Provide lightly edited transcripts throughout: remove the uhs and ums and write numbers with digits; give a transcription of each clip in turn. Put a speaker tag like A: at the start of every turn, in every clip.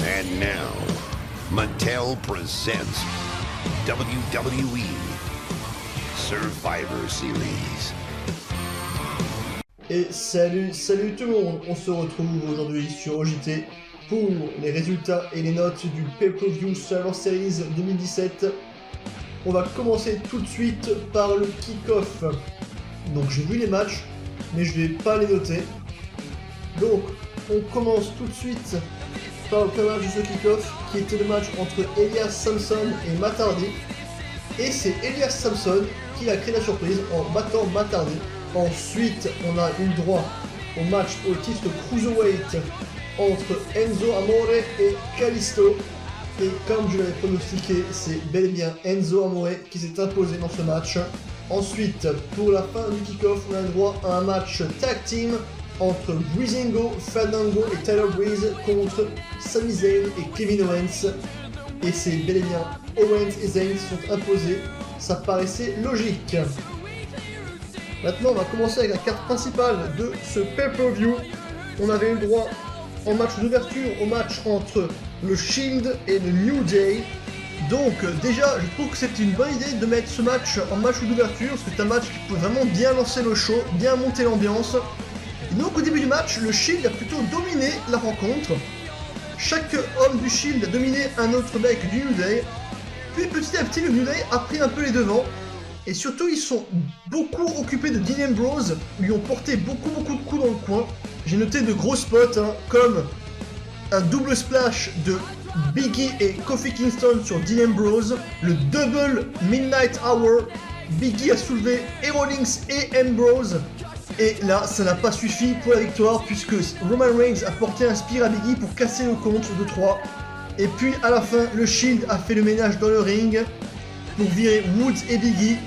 A: And now, Mattel presents WWE Survivor Series.
B: Et salut tout le monde, on se retrouve aujourd'hui sur OJT pour les résultats et les notes du Pay-Per-View Survivor Series 2017. On va commencer tout de suite par le kick-off. Donc j'ai vu les matchs, mais je vais pas les noter. Donc on commence tout de suite par le premier match de ce kick-off, qui était le match entre Elias Samson et Matt Hardy. Et c'est Elias Samson qui a créé la surprise en battant Matt Hardy. Ensuite, on a eu droit au match au titre Cruiserweight entre Enzo Amore et Kalisto. Et comme je l'avais pronostiqué, c'est bel et bien Enzo Amore qui s'est imposé dans ce match. Ensuite, pour la fin du kick-off, on a eu droit à un match tag team entre Breezango, Fandango et Tyler Breeze contre Sami Zayn et Kevin Owens. Et c'est bel et bien Owens et Zayn qui sont imposés. Ça paraissait logique. Maintenant, on va commencer avec la carte principale de ce pay-per-view. On avait eu le droit en match d'ouverture au match entre le Shield et le New Day. Donc déjà, je trouve que c'est une bonne idée de mettre ce match en match d'ouverture, parce que c'est un match qui peut vraiment bien lancer le show, bien monter l'ambiance. Et donc au début du match, le Shield a plutôt dominé la rencontre. Chaque homme du Shield a dominé un autre mec du New Day. Puis petit à petit, le New Day a pris un peu les devants. Et surtout, ils sont beaucoup occupés de Dean Ambrose, lui ont porté beaucoup de coups dans le coin. J'ai noté de gros spots, comme un double splash de Biggie et Kofi Kingston sur Dean Ambrose, le double Midnight Hour, Biggie a soulevé et Rollins et Ambrose. Et là, ça n'a pas suffi pour la victoire, puisque Roman Reigns a porté un spear à Biggie pour casser le compte de 3. Et puis à la fin, le Shield a fait le ménage dans le ring pour virer Woods et Biggie.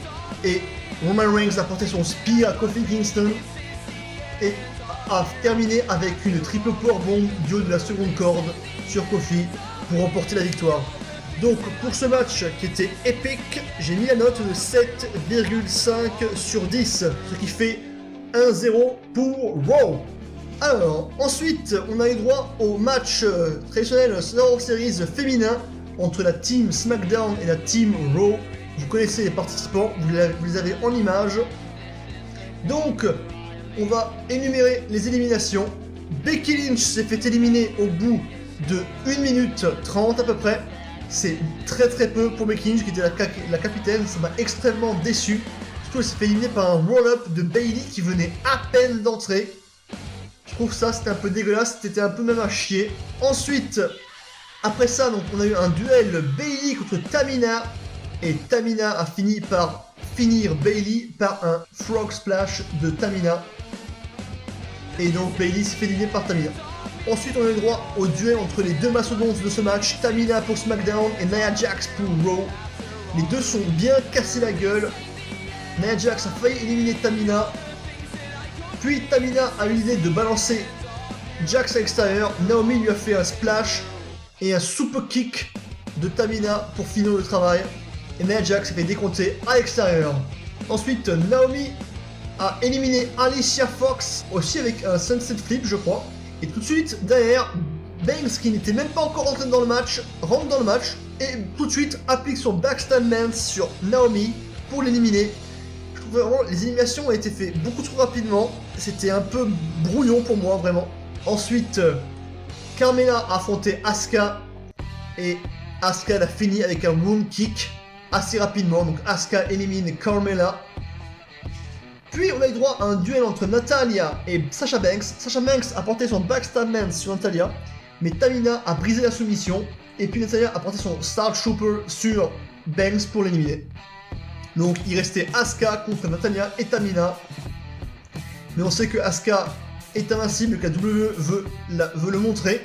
B: Et Roman Reigns a porté son spear à Kofi Kingston et a terminé avec une triple powerbomb du haut de la seconde corde sur Kofi pour remporter la victoire. Donc pour ce match qui était épique, j'ai mis la note de 7,5 sur 10, ce qui fait 1-0 pour Raw. Alors, ensuite, on a eu droit au match traditionnel Survivor Series féminin entre la team SmackDown et la team Raw. Vous connaissez les participants, vous les avez en image. Donc, on va énumérer les éliminations. Becky Lynch s'est fait éliminer au bout de 1 minute 30 à peu près. C'est très peu pour Becky Lynch qui était la capitaine, ça m'a extrêmement déçu. Surtout, elle s'est fait éliminer par un roll-up de Bayley qui venait à peine d'entrer. Je trouve ça, c'était un peu dégueulasse, c'était un peu même à chier. Ensuite, après ça, donc, on a eu un duel Bayley contre Tamina. Et Tamina a fini par finir Bayley par un frog splash de Tamina. Et donc Bayley s'est fait éliminer par Tamina. Ensuite, on a eu droit au duel entre les deux mastodontes de ce match, Tamina pour SmackDown et Nia Jax pour Raw. Les deux sont bien cassés la gueule. Nia Jax a failli éliminer Tamina. Puis Tamina a eu l'idée de balancer Jax à l'extérieur. Naomi lui a fait un splash et un super kick de Tamina pour finir le travail. Et Nia Jax s'est fait décompter à l'extérieur. Ensuite, Naomi a éliminé Alicia Fox, aussi avec un sunset flip, je crois. Et tout de suite, derrière, Banks, qui n'était même pas encore entré dans le match, rentre dans le match et tout de suite applique son backstand lance sur Naomi pour l'éliminer. Je trouve vraiment les éliminations ont été faites beaucoup trop rapidement. C'était un peu brouillon pour moi, vraiment. Ensuite, Carmella a affronté Asuka et Asuka l'a fini avec un room kick assez rapidement, donc Asuka élimine Carmella. Puis on a eu droit à un duel entre Natalya et Sasha Banks. Sasha Banks a porté son backstab lance sur Natalya, mais Tamina a brisé la soumission, et puis Natalya a porté son Star Trooper sur Banks pour l'éliminer. Donc il restait Asuka contre Natalya et Tamina. Mais on sait que Asuka est invincible, que la WWE veut le montrer.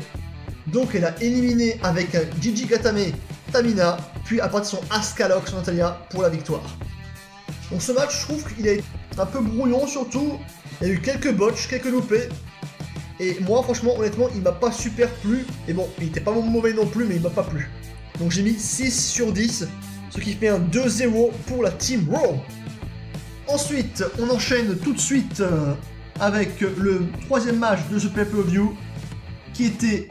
B: Donc elle a éliminé avec un Gigi Gatame Tamina, puis a porté son Asuka Lock sur Natalya pour la victoire. Donc ce match, je trouve qu'il a été un peu brouillon surtout. Il y a eu quelques botches, quelques loupés. Et moi, franchement, honnêtement, il m'a pas super plu. Et bon, il était pas mauvais non plus, mais il m'a pas plu. Donc j'ai mis 6 sur 10, ce qui fait un 2-0 pour la Team Raw. Ensuite, on enchaîne tout de suite avec le troisième match de ce pay-per-view, qui était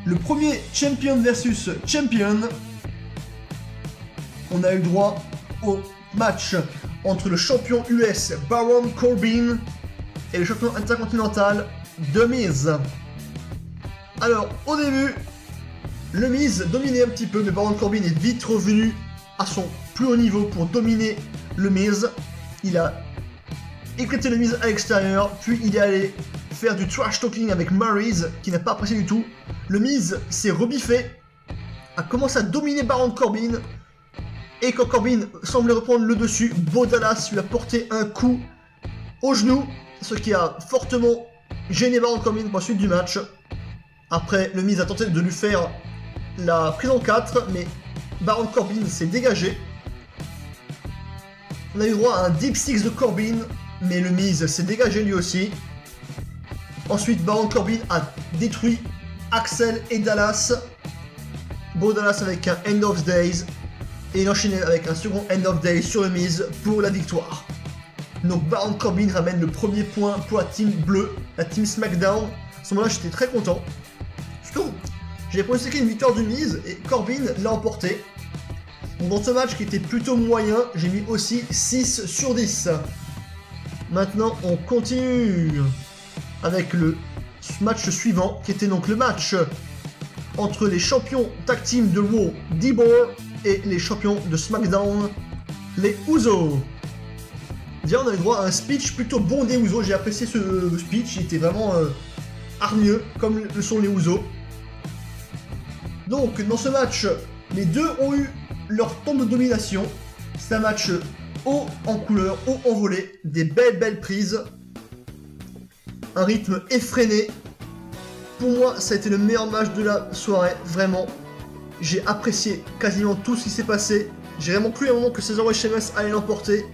B: le premier champion versus champion. On a eu le droit au match entre le champion US Baron Corbin et le champion intercontinental The Miz. Alors, au début, le Miz dominait un petit peu, mais Baron Corbin est vite revenu à son plus haut niveau pour dominer le Miz. Il a éclaté le Miz à l'extérieur, puis il est allé faire du trash talking avec Maryse, qui n'a pas apprécié du tout. Le Miz s'est rebiffé, a commencé à dominer Baron Corbin, et quand Corbin semblait reprendre le dessus, Bo Dallas lui a porté un coup au genou, ce qui a fortement gêné Baron Corbin pour la suite du match. Après, le Miz a tenté de lui faire la prise en 4, mais Baron Corbin s'est dégagé. On a eu droit à un Deep Six de Corbin, mais le Miz s'est dégagé lui aussi. Ensuite, Baron Corbin a détruit Axel et Dallas. Bo Dallas avec un End of Days. Et il enchaînait avec un second End of Days sur le Miz pour la victoire. Donc Baron Corbin ramène le premier point pour la team bleue, la team SmackDown. À ce moment-là, j'étais très content. Surtout, j'avais pronostiqué une victoire du Miz et Corbin l'a emporté. Donc dans ce match qui était plutôt moyen, j'ai mis aussi 6 sur 10. Maintenant, on continue avec le match suivant, qui était donc le match entre les champions tag team de Raw, D-Bar, et les champions de SmackDown, les Usos. Déjà, on avait droit à un speech plutôt bon des Usos. J'ai apprécié ce speech, il était vraiment hargneux, comme le sont les Usos. Donc, dans ce match, les deux ont eu leur temps de domination. C'est un match haut en couleur, haut en volée, des belles prises. Un rythme effréné. Pour moi, ça a été le meilleur match de la soirée, vraiment. J'ai apprécié quasiment tout ce qui s'est passé. J'ai vraiment cru à un moment que Cesaro et Sheamus allaient l'emporter.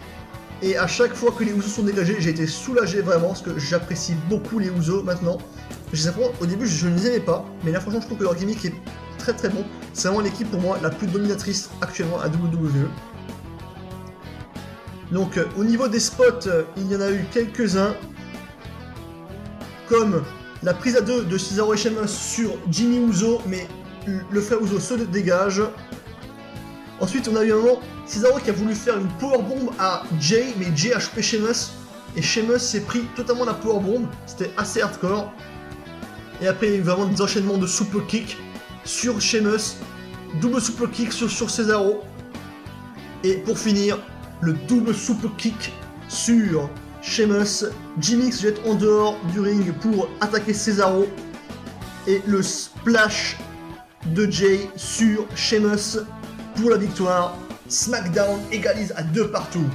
B: Et à chaque fois que les Usos sont dégagés, j'ai été soulagé vraiment, parce que j'apprécie beaucoup les Usos maintenant. Au début, je ne les aimais pas, mais là franchement, je trouve que leur gimmick est très bon. C'est vraiment l'équipe pour moi la plus dominatrice actuellement à WWE. Donc au niveau des spots, il y en a eu quelques-uns. Comme la prise à deux de Cesaro et Sheamus sur Jimmy Uso, mais le frère Uso se dégage. Ensuite, on a eu un moment, Cesaro qui a voulu faire une powerbomb à Jay, mais Jay a chopé Sheamus, et Sheamus s'est pris totalement la powerbomb. C'était assez hardcore. Et après, il y a eu vraiment des enchaînements de super kick sur Sheamus, double super kick sur Cesaro. Et pour finir, le double super kick sur Sheamus. Jimmy se jette en dehors du ring pour attaquer Cesaro. Et le splash de Jay sur Sheamus pour la victoire. SmackDown égalise à 2 partout.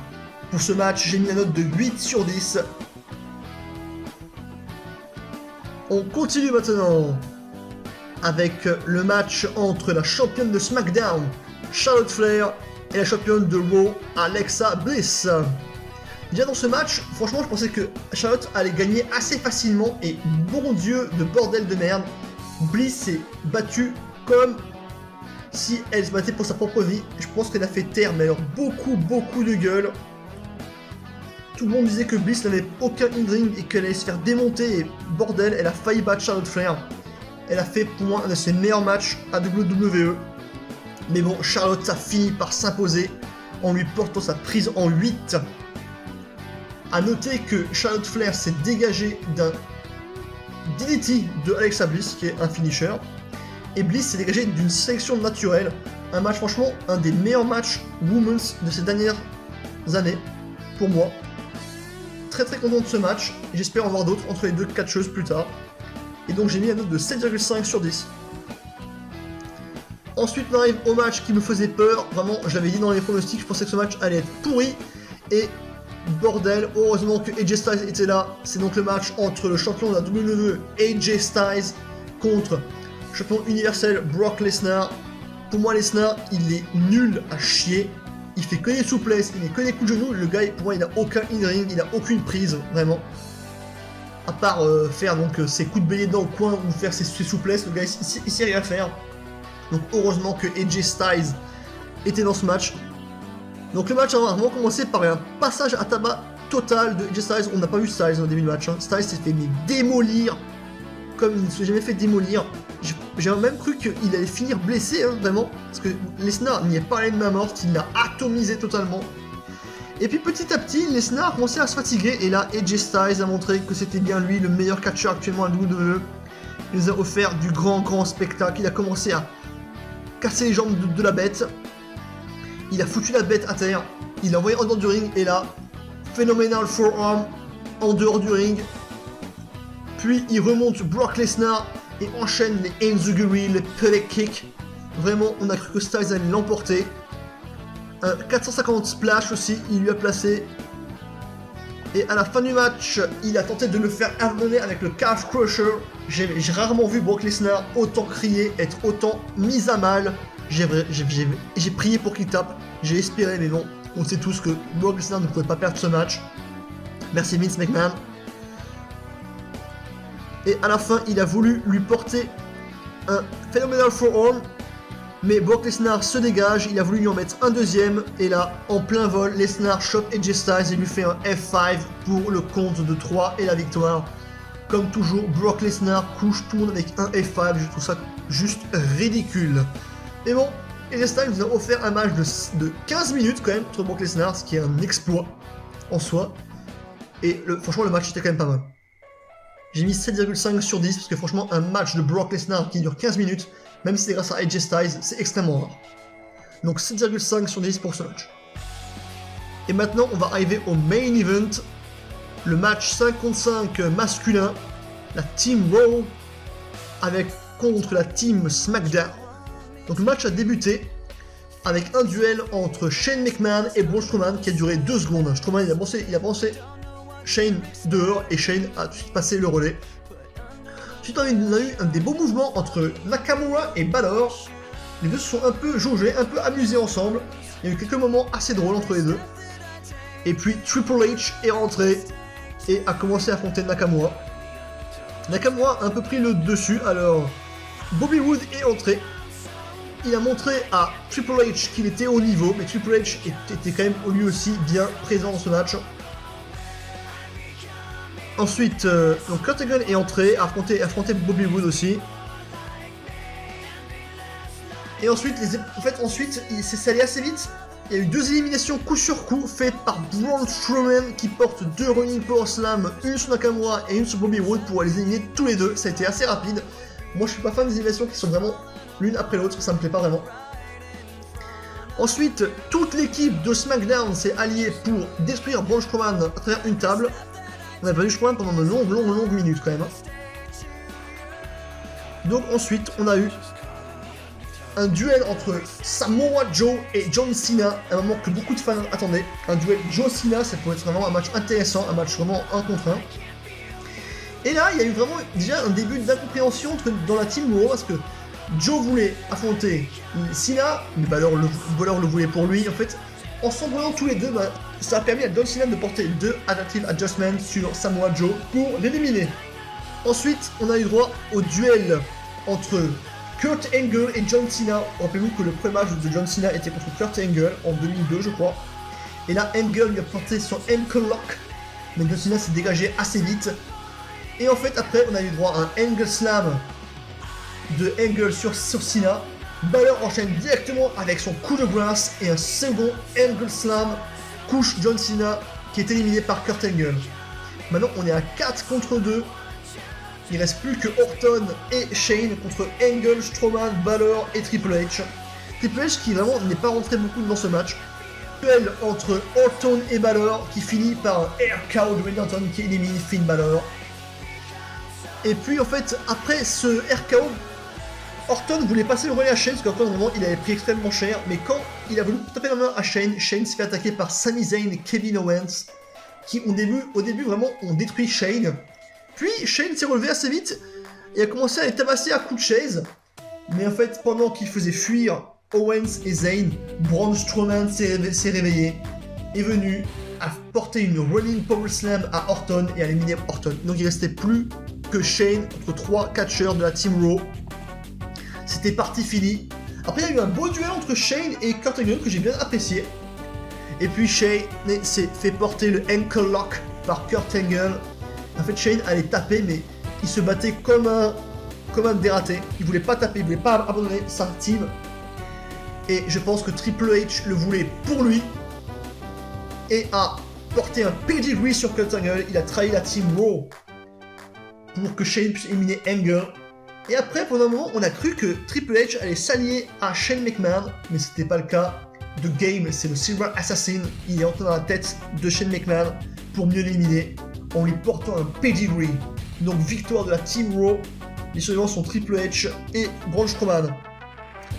B: Pour ce match, j'ai mis la note de 8 sur 10. On continue maintenant avec le match entre la championne de SmackDown, Charlotte Flair, et la championne de Raw, Alexa Bliss. Déjà dans ce match, franchement, je pensais que Charlotte allait gagner assez facilement, et bon Dieu de bordel de merde, Bliss s'est battue comme si elle se battait pour sa propre vie. Je pense qu'elle a fait taire, mais alors beaucoup de gueule. Tout le monde disait que Bliss n'avait aucun in-ring et qu'elle allait se faire démonter, et bordel, elle a failli battre Charlotte Flair. Elle a fait pour moi un de ses meilleurs matchs à WWE. Mais bon, Charlotte a fini par s'imposer en lui portant sa prise en 8. A noter que Charlotte Flair s'est dégagée d'un DDT de Alexa Bliss, qui est un finisher. Et Bliss s'est dégagée d'une sélection naturelle. Un match, franchement, un des meilleurs matchs Women's de ces dernières années, pour moi. Très content de ce match, et j'espère en voir d'autres entre les deux catcheuses plus tard. Et donc j'ai mis la note de 7,5 sur 10. Ensuite on arrive au match qui me faisait peur, vraiment je l'avais dit dans les pronostics, je pensais que ce match allait être pourri. Et bordel, heureusement que AJ Styles était là. C'est donc le match entre le champion de la WWE AJ Styles contre le champion universel Brock Lesnar. Pour moi Lesnar, il est nul à chier. Il fait que des souplesses, il met que des coups de genoux. Le gars, pour moi, il n'a aucun in-ring, il n'a aucune prise, vraiment. À part faire donc ses coups de bélier dans le coin ou faire ses souplesses, le gars, il sait rien faire. Donc heureusement que AJ Styles était dans ce match. Donc le match a vraiment commencé par un passage à tabac total de AJ Styles. On n'a pas vu Styles au début du match. Styles s'est fait démolir comme il ne s'est jamais fait démolir. j'ai même cru qu'il allait finir blessé, hein, vraiment, parce que Lesnar n'y est pas allé de main morte, il l'a atomisé totalement. Et puis petit à petit, Lesnar a commencé à se fatiguer, et là, AJ Styles a montré que c'était bien lui, le meilleur catcheur actuellement à WWE. Il nous a offert du grand spectacle, il a commencé à casser les jambes de la bête, il a foutu la bête à terre, il l'a envoyé en dehors du ring, et là, Phenomenal Forearm en dehors du ring. Puis il remonte Brock Lesnar et enchaîne les Enziguri, les pellet kicks. Vraiment, on a cru que Styles allait l'emporter. Un 450 splash aussi, il lui a placé. Et à la fin du match, il a tenté de le faire amener avec le calf crusher. J'ai rarement vu Brock Lesnar autant crier, être autant mis à mal. J'ai prié pour qu'il tape, j'ai espéré, mais bon, on sait tous que Brock Lesnar ne pouvait pas perdre ce match. Merci Vince McMahon. Et à la fin, il a voulu lui porter un Phenomenal Forearm, mais Brock Lesnar se dégage, il a voulu lui en mettre un deuxième, et là, en plein vol, Lesnar chope AJ Styles et lui fait un F5 pour le compte de 3 et la victoire. Comme toujours, Brock Lesnar couche tout le monde avec un F5, je trouve ça juste ridicule. Et bon, AJ Styles nous a offert un match de 15 minutes quand même contre Brock Lesnar, ce qui est un exploit en soi. Et franchement, le match était quand même pas mal. J'ai mis 7,5 sur 10 parce que franchement, un match de Brock Lesnar qui dure 15 minutes, même si c'est grâce à AJ Styles, c'est extrêmement rare. Donc 7,5 sur 10 pour ce match. Et maintenant, on va arriver au main event, le match 5 contre 5 masculin, la Team Raw contre la Team SmackDown. Donc le match a débuté avec un duel entre Shane McMahon et Braun Strowman qui a duré 2 secondes. Strowman il a pensé Shane dehors et Shane a tout de suite passé le relais. Ensuite, on a eu des beaux mouvements entre Nakamura et Balor. Les deux se sont un peu jaugés, un peu amusés ensemble. Il y a eu quelques moments assez drôles entre les deux. Et puis Triple H est rentré et a commencé à affronter Nakamura. Nakamura a un peu pris le dessus, alors Bobby Roode est entré. Il a montré à Triple H qu'il était au niveau, mais Triple H était quand même lui aussi bien présent dans ce match. Ensuite, donc Kurt Angle est entré, a affronté Bobby Roode aussi. Et ensuite, c'est allé assez vite. Il y a eu 2 éliminations coup sur coup faites par Braun Strowman qui porte 2 running power slam, une sur Nakamura et une sur Bobby Roode pour les éliminer tous les deux. Ça a été assez rapide. Moi, je suis pas fan des éliminations qui sont vraiment l'une après l'autre, ça me plaît pas vraiment. Ensuite, toute l'équipe de SmackDown s'est alliée pour détruire Braun Strowman à travers une table. On a pas vu Strowman pendant de longues minutes quand même. Donc ensuite, on a eu un duel entre Samoa Joe et John Cena, un moment que beaucoup de fans attendaient. Un duel Joe Cena, ça pourrait être vraiment un match intéressant, un match vraiment 1 contre 1. Et là, il y a eu vraiment déjà un début d'incompréhension dans la team Raw parce que Joe voulait affronter Cena, mais Balor le voulait pour lui en fait. En s'embrouillant tous les deux, ça a permis à John Cena de porter 2 Adaptive Adjustments sur Samoa Joe pour l'éliminer. Ensuite, on a eu droit au duel entre Kurt Angle et John Cena. Rappelez-vous que le premier match de John Cena était contre Kurt Angle en 2002, je crois. Et là, Angle lui a porté son Ankle Lock, mais John Cena s'est dégagé assez vite. Et en fait, après, on a eu droit à un Angle Slam de Angle sur Cena. Balor enchaîne directement avec son coup de grâce et un second Angle Slam couche John Cena qui est éliminé par Kurt Angle. Maintenant on est à 4 contre 2. Il reste plus que Orton et Shane contre Angle, Strowman, Balor et Triple H. Triple H qui vraiment n'est pas rentré beaucoup dans ce match. Duel entre Orton et Balor qui finit par un Air Cow de Randy Orton qui élimine Finn Balor. Et puis en fait après ce Air Cow, Orton voulait passer le relais à Shane parce qu'Orton, vraiment, il avait pris extrêmement cher, mais quand il a voulu taper la main à Shane, Shane s'est fait attaquer par Sami Zayn et Kevin Owens, qui au début vraiment ont détruit Shane. Puis Shane s'est relevé assez vite et a commencé à les tabasser à coups de chaise. Mais en fait, pendant qu'il faisait fuir Owens et Zayn, Braun Strowman s'est réveillé, est venu à porter une running power slam à Orton et à éliminer Orton. Donc il restait plus que Shane contre 3 catcheurs de la Team Raw. C'était parti fini. Après il y a eu un beau duel entre Shane et Kurt Angle que j'ai bien apprécié. Et puis Shane s'est fait porter le Ankle Lock par Kurt Angle. En fait Shane allait taper mais il se battait comme un comme un dératé. Il voulait pas taper, il voulait pas abandonner sa team. Et je pense que Triple H le voulait pour lui. Et a porté un pedigree sur Kurt Angle. Il a trahi la team Raw pour que Shane puisse éliminer Angle. Et après, pendant un moment, on a cru que Triple H allait s'allier à Shane McMahon, mais c'était pas le cas. The Game, c'est le Silver Assassin. Il est entré dans la tête de Shane McMahon pour mieux l'éliminer en lui portant un pedigree. Donc victoire de la Team Raw. Les survivants sont Triple H et Braun Strowman.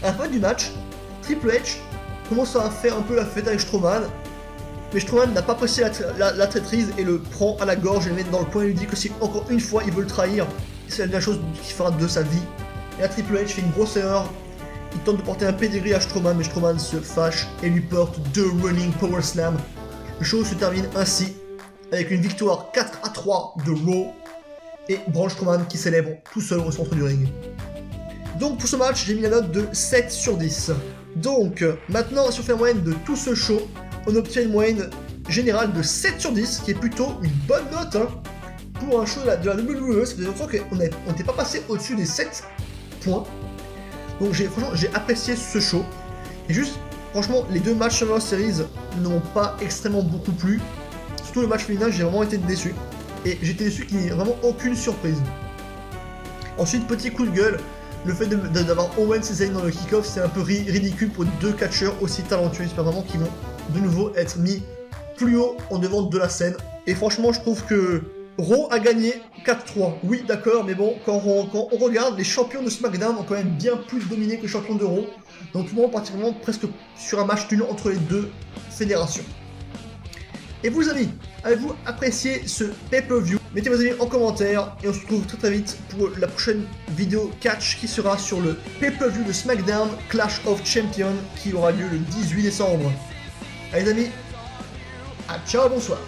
B: À la fin du match, Triple H commence à faire un peu la fête avec Strowman. Mais Strowman n'a pas apprécié la traîtrise et le prend à la gorge et le met dans le coin et lui dit que si encore une fois il veut le trahir, c'est la dernière chose qu'il fera de sa vie. Et là Triple H fait une grosse erreur. Il tente de porter un pedigree à Strowman, mais Strowman se fâche et lui porte 2 running power slam. Le show se termine ainsi, avec une victoire 4-3 de Raw, et Braun Strowman qui célèbre tout seul au centre du ring. Donc pour ce match, j'ai mis la note de 7 sur 10. Donc maintenant, si on fait la moyenne de tout ce show, on obtient une moyenne générale de 7 sur 10, qui est plutôt une bonne note hein, pour un show de la WWE. Ça faisait longtemps qu'on n'était pas passé au-dessus des 7 points. Donc franchement, j'ai apprécié ce show. Et juste, franchement, les 2 matchs Survivor Series n'ont pas extrêmement beaucoup plu. Surtout le match féminin, j'ai vraiment été déçu. Et j'étais déçu qu'il n'y ait vraiment aucune surprise. Ensuite, petit coup de gueule, le fait d'avoir Owens et Zayn dans le kick-off, c'est un peu ridicule pour 2 catcheurs aussi talentueux. J'espère vraiment qu'ils vont de nouveau être mis plus haut en devant de la scène. Et franchement, je trouve que Raw a gagné 4-3. Oui, d'accord, mais bon, quand on regarde, les champions de SmackDown ont quand même bien plus dominé que les champions de Raw. Donc, tout le monde particulièrement presque sur un match nul entre les 2 fédérations. Et vous amis, avez-vous apprécié ce pay-per-view? Mettez vos avis en commentaire et on se retrouve très vite pour la prochaine vidéo catch qui sera sur le pay-per-view de SmackDown Clash of Champions qui aura lieu le 18 décembre. Allez les amis, ciao, bonsoir.